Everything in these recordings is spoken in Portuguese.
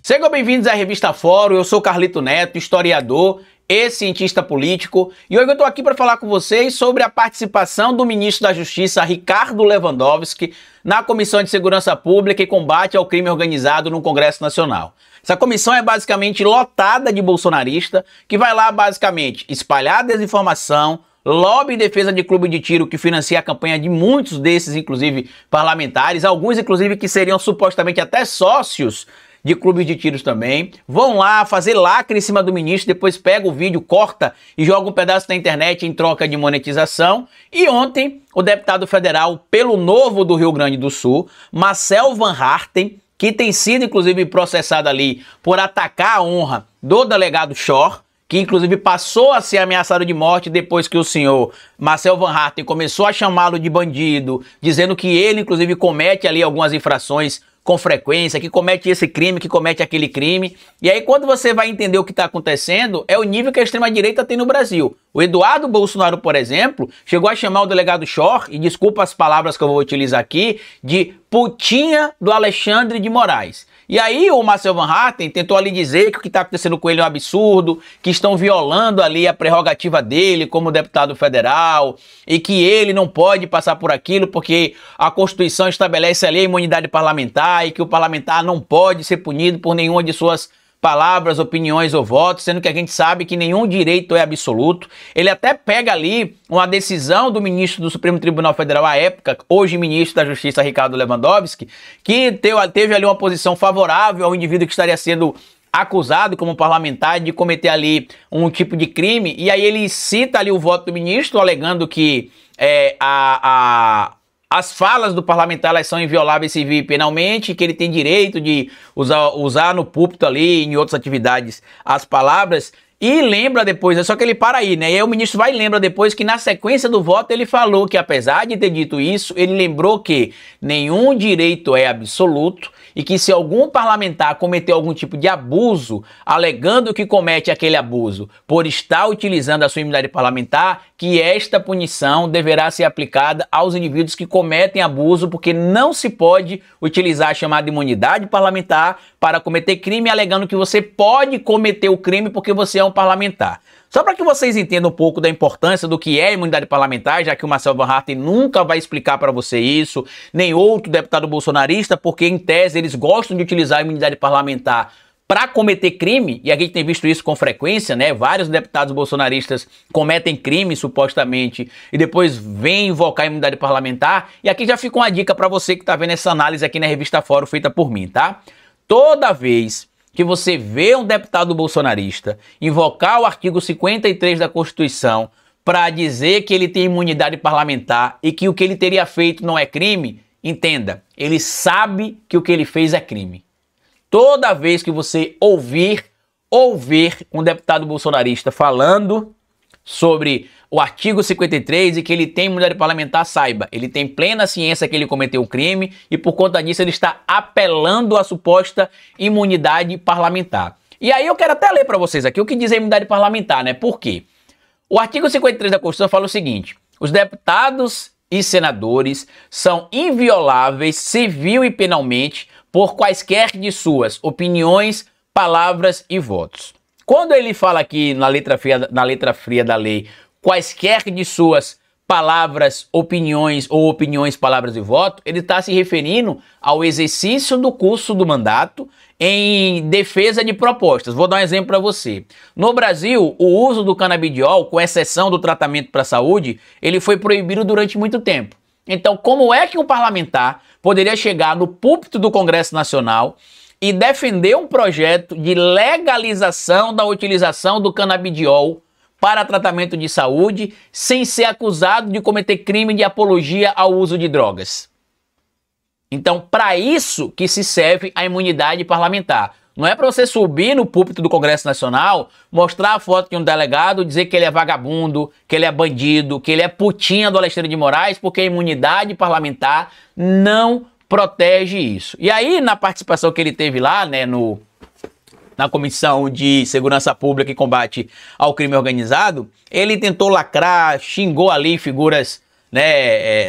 Sejam bem-vindos à Revista Fórum, eu sou Carlito Neto, historiador e cientista político, e hoje eu estou aqui para falar com vocês sobre a participação do ministro da Justiça, Ricardo Lewandowski, na Comissão de Segurança Pública e Combate ao Crime Organizado no Congresso Nacional. Essa comissão é basicamente lotada de bolsonarista, que vai lá basicamente espalhar desinformação, lobby em defesa de clube de tiro que financia a campanha de muitos desses, inclusive parlamentares, alguns inclusive que seriam supostamente até sócios de clubes de tiros também, vão lá fazer lacre em cima do ministro, depois pega o vídeo, corta e joga um pedaço na internet em troca de monetização. E ontem, o deputado federal pelo Novo do Rio Grande do Sul, Marcel Van Haerten, que tem sido inclusive processado ali por atacar a honra do delegado Shor, que inclusive passou a ser ameaçado de morte depois que o senhor Marcel Van Haerten começou a chamá-lo de bandido, dizendo que ele inclusive comete ali algumas infrações com frequência, que comete esse crime, que comete aquele crime. E aí quando você vai entender o que está acontecendo, é o nível que a extrema-direita tem no Brasil. O Eduardo Bolsonaro, por exemplo, chegou a chamar o delegado Shor, e desculpa as palavras que eu vou utilizar aqui, de putinha do Alexandre de Moraes. E aí o Marcel Van Haerten tentou ali dizer que o que está acontecendo com ele é um absurdo, que estão violando ali a prerrogativa dele como deputado federal, e que ele não pode passar por aquilo porque a Constituição estabelece ali a imunidade parlamentar e que o parlamentar não pode ser punido por nenhuma de suas palavras, opiniões ou votos, sendo que a gente sabe que nenhum direito é absoluto. Ele até pega ali uma decisão do ministro do Supremo Tribunal Federal à época, hoje ministro da Justiça, Ricardo Lewandowski, que teve ali uma posição favorável ao indivíduo que estaria sendo acusado como parlamentar de cometer ali um tipo de crime, e aí ele cita ali o voto do ministro, alegando que as falas do parlamentar elas são invioláveis civil e penalmente, que ele tem direito de usar no púlpito ali, em outras atividades, as palavras, e lembra depois, só que ele para aí, né? E aí o ministro vai e lembra depois que na sequência do voto ele falou que apesar de ter dito isso, ele lembrou que nenhum direito é absoluto e que se algum parlamentar cometeu algum tipo de abuso, alegando que comete aquele abuso por estar utilizando a sua imunidade parlamentar, que esta punição deverá ser aplicada aos indivíduos que cometem abuso, porque não se pode utilizar a chamada imunidade parlamentar para cometer crime, alegando que você pode cometer o crime porque você é um parlamentar. Só para que vocês entendam um pouco da importância do que é a imunidade parlamentar, já que o Marcel Van Haerten nunca vai explicar para você isso, nem outro deputado bolsonarista, porque em tese eles gostam de utilizar a imunidade parlamentar para cometer crime, e a gente tem visto isso com frequência, né? Vários deputados bolsonaristas cometem crime, supostamente, e depois vêm invocar a imunidade parlamentar. E aqui já fica uma dica para você que está vendo essa análise aqui na Revista Fórum feita por mim, tá? Toda vez que você vê um deputado bolsonarista invocar o artigo 53 da Constituição para dizer que ele tem imunidade parlamentar e que o que ele teria feito não é crime, entenda, ele sabe que o que ele fez é crime. Toda vez que você ouvir um deputado bolsonarista falando sobre o artigo 53 e que ele tem imunidade parlamentar, saiba, ele tem plena ciência que ele cometeu um crime e por conta disso ele está apelando à suposta imunidade parlamentar. E aí eu quero até ler para vocês aqui o que diz a imunidade parlamentar, né? Por quê? O artigo 53 da Constituição fala o seguinte: os deputados e senadores são invioláveis civil e penalmente por quaisquer de suas opiniões, palavras e votos. Quando ele fala aqui na letra fria da lei, quaisquer de suas palavras, opiniões ou opiniões, palavras e voto, ele está se referindo ao exercício do curso do mandato em defesa de propostas. Vou dar um exemplo para você. No Brasil, o uso do canabidiol, com exceção do tratamento para a saúde, ele foi proibido durante muito tempo. Então, como é que um parlamentar poderia chegar no púlpito do Congresso Nacional e defender um projeto de legalização da utilização do canabidiol para tratamento de saúde sem ser acusado de cometer crime de apologia ao uso de drogas? Então, para isso que se serve a imunidade parlamentar. Não é para você subir no púlpito do Congresso Nacional, mostrar a foto de um delegado, dizer que ele é vagabundo, que ele é bandido, que ele é putinha do Alexandre de Moraes, porque a imunidade parlamentar não protege isso. E aí, na participação que ele teve lá, né, na Comissão de Segurança Pública e Combate ao Crime Organizado, ele tentou lacrar, xingou ali figuras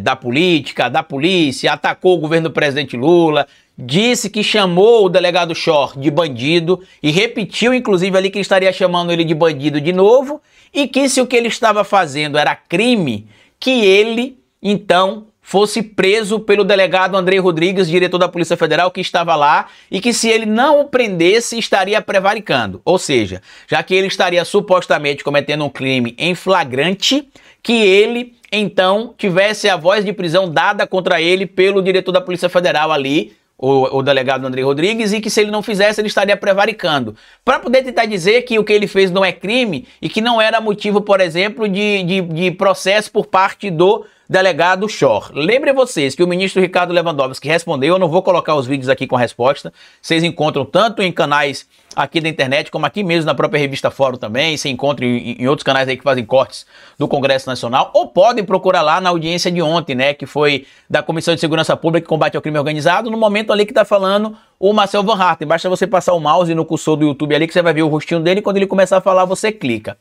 da política, da polícia, atacou o governo do presidente Lula, disse que chamou o delegado Shor de bandido e repetiu, inclusive, ali que ele estaria chamando ele de bandido de novo e que se o que ele estava fazendo era crime, que ele, então, fosse preso pelo delegado Andrei Rodrigues, diretor da Polícia Federal, que estava lá, e que se ele não o prendesse, estaria prevaricando. Ou seja, já que ele estaria supostamente cometendo um crime em flagrante, que ele, então, tivesse a voz de prisão dada contra ele pelo diretor da Polícia Federal ali, o delegado Andrei Rodrigues, e que se ele não fizesse, ele estaria prevaricando. Para poder tentar dizer que o que ele fez não é crime e que não era motivo, por exemplo, de processo por parte do delegado Shor. Lembrem vocês que o ministro Ricardo Lewandowski respondeu, eu não vou colocar os vídeos aqui com a resposta, vocês encontram tanto em canais aqui da internet, como aqui mesmo na própria revista Fórum também, se encontram em outros canais aí que fazem cortes do Congresso Nacional, ou podem procurar lá na audiência de ontem, né, que foi da Comissão de Segurança Pública e Combate ao Crime Organizado, no momento ali que tá falando o Marcel Van Hatten. Basta você passar o mouse no cursor do YouTube ali que você vai ver o rostinho dele, quando ele começar a falar você clica.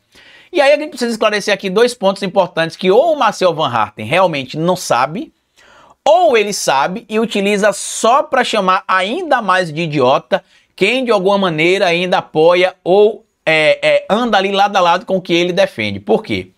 E aí a gente precisa esclarecer aqui dois pontos importantes que ou o Marcel Van Hatten realmente não sabe, ou ele sabe e utiliza só para chamar ainda mais de idiota quem de alguma maneira ainda apoia ou anda ali lado a lado com o que ele defende. Por quê?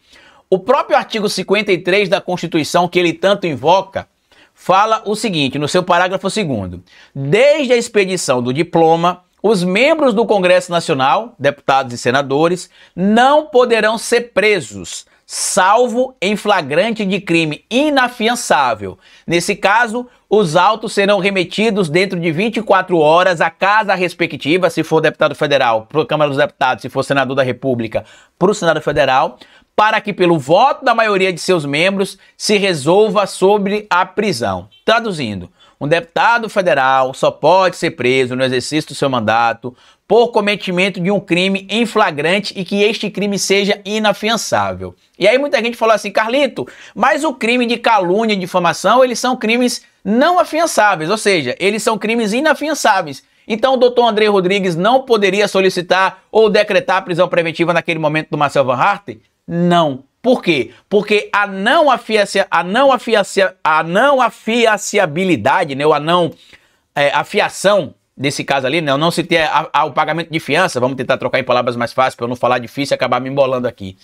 O próprio artigo 53 da Constituição, que ele tanto invoca, fala o seguinte, no seu parágrafo 2º, desde a expedição do diploma, os membros do Congresso Nacional, deputados e senadores, não poderão ser presos, salvo em flagrante de crime inafiançável. Nesse caso, os autos serão remetidos dentro de 24 horas à casa respectiva, se for deputado federal, para a Câmara dos Deputados, se for senador da República, para o Senado Federal, para que, pelo voto da maioria de seus membros, se resolva sobre a prisão. Traduzindo, um deputado federal só pode ser preso no exercício do seu mandato por cometimento de um crime em flagrante e que este crime seja inafiançável. E aí muita gente falou assim, Carlito, mas o crime de calúnia e difamação, eles são crimes não afiançáveis, ou seja, eles são crimes inafiançáveis. Então o doutor Andrei Rodrigues não poderia solicitar ou decretar a prisão preventiva naquele momento do Marcel Van Hatten? Não. Por quê? Porque a não afiaciabilidade, né, ou a não afiação desse caso ali, né, não se ter o pagamento de fiança, vamos tentar trocar em palavras mais fáceis para eu não falar difícil e acabar me embolando aqui.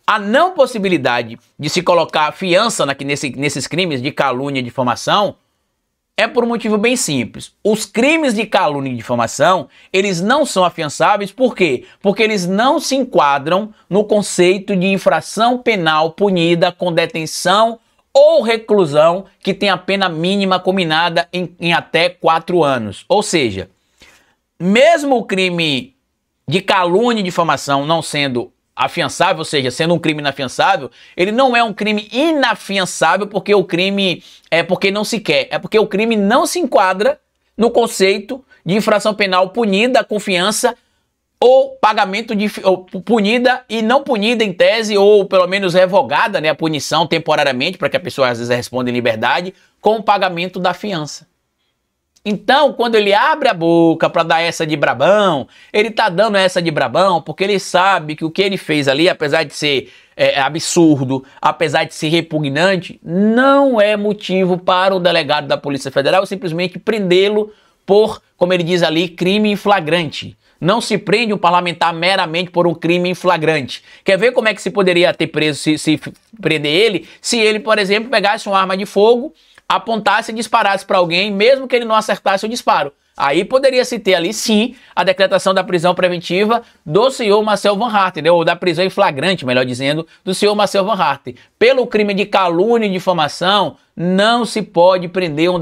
A não possibilidade de se colocar fiança nesses crimes de calúnia e difamação é por um motivo bem simples. Os crimes de calúnia e difamação, eles não são afiançáveis, por quê? Porque eles não se enquadram no conceito de infração penal punida com detenção ou reclusão que tem a pena mínima combinada em até 4 anos. Ou seja, mesmo o crime de calúnia e difamação não sendo afiançável, ou seja, sendo um crime inafiançável, ele não é um crime inafiançável porque o crime porque não se quer, é porque o crime não se enquadra no conceito de infração penal punida com fiança ou pagamento ou punida e não punida em tese, ou pelo menos revogada, né, a punição temporariamente, para que a pessoa às vezes responda em liberdade, com o pagamento da fiança. Então, quando ele abre a boca para dar essa de brabão, ele tá dando essa de brabão porque ele sabe que o que ele fez ali, apesar de ser absurdo, apesar de ser repugnante, não é motivo para o delegado da Polícia Federal simplesmente prendê-lo por, como ele diz ali, crime em flagrante. Não se prende um parlamentar meramente por um crime em flagrante. Quer ver como é que se poderia ter preso, se prender ele, se ele, por exemplo, pegasse uma arma de fogo, apontasse e disparasse para alguém, mesmo que ele não acertasse o disparo. Aí poderia se ter ali, sim, a decretação da prisão preventiva do senhor Marcel Van Hatten, né? Ou da prisão em flagrante, melhor dizendo, do senhor Marcel Van Hatten. Pelo crime de calúnia e difamação, não se pode prender um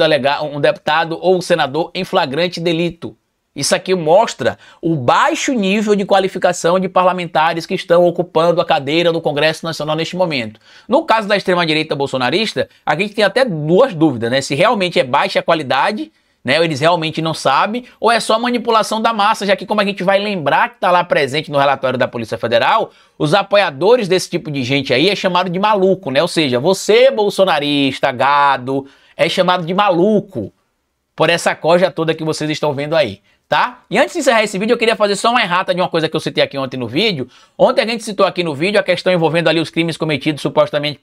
deputado ou um senador em flagrante delito. Isso aqui mostra o baixo nível de qualificação de parlamentares que estão ocupando a cadeira do Congresso Nacional neste momento. No caso da extrema-direita bolsonarista, a gente tem até duas dúvidas, né? Se realmente é baixa a qualidade, né? Eles realmente não sabem, ou é só manipulação da massa, já que, como a gente vai lembrar que está lá presente no relatório da Polícia Federal, os apoiadores desse tipo de gente aí é chamado de maluco, né? Ou seja, você, bolsonarista, gado, é chamado de maluco por essa coja toda que vocês estão vendo aí. tá? E antes de encerrar esse vídeo, eu queria fazer só uma errata de uma coisa que eu citei aqui ontem no vídeo. Ontem a gente citou aqui no vídeo a questão envolvendo ali os crimes cometidos supostamente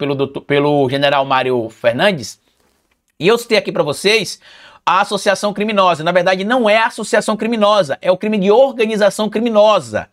pelo general Mário Fernandes. E eu citei aqui para vocês a associação criminosa. Na verdade, não é a associação criminosa, é o crime de organização criminosa.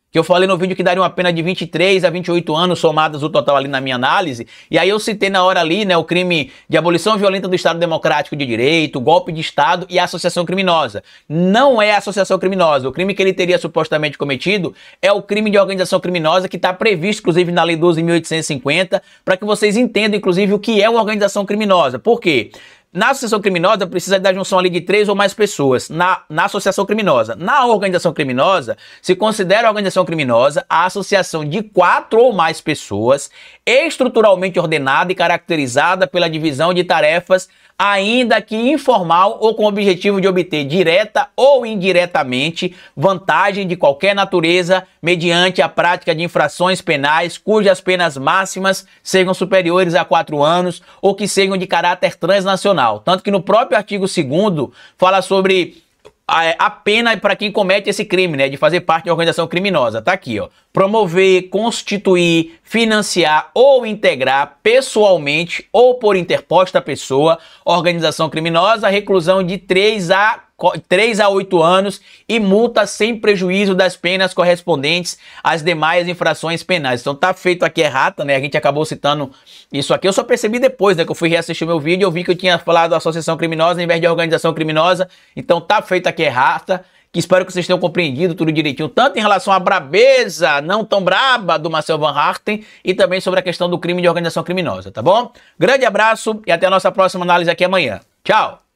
Que eu falei no vídeo que daria uma pena de 23 a 28 anos somadas o total ali na minha análise. E aí eu citei na hora ali, né, o crime de abolição violenta do Estado Democrático de Direito, golpe de Estado e associação criminosa. Não é a associação criminosa. O crime que ele teria supostamente cometido é o crime de organização criminosa que está previsto, inclusive, na Lei 12.850, para que vocês entendam, inclusive, o que é uma organização criminosa. Por quê? Na associação criminosa precisa da junção ali de 3 ou mais pessoas, na associação criminosa. Na organização criminosa, se considera a organização criminosa a associação de 4 ou mais pessoas, estruturalmente ordenada e caracterizada pela divisão de tarefas, ainda que informal ou com o objetivo de obter direta ou indiretamente vantagem de qualquer natureza mediante a prática de infrações penais cujas penas máximas sejam superiores a 4 anos ou que sejam de caráter transnacional. Tanto que no próprio artigo 2º fala sobre a pena para quem comete esse crime, né, de fazer parte de uma organização criminosa. Tá aqui, ó. Promover, constituir, financiar ou integrar pessoalmente ou por interposta pessoa organização criminosa, reclusão de 3 a 8 anos e multa sem prejuízo das penas correspondentes às demais infrações penais. Então tá feito aqui errata, né? A gente acabou citando isso aqui. Eu só percebi depois, né, que eu fui reassistir o meu vídeo, eu vi que eu tinha falado associação criminosa em vez de organização criminosa. Então tá feito aqui errata. Que espero que vocês tenham compreendido tudo direitinho, tanto em relação à brabeza, não tão braba, do Marcel Van Hachten, e também sobre a questão do crime de organização criminosa, tá bom? Grande abraço e até a nossa próxima análise aqui amanhã. Tchau!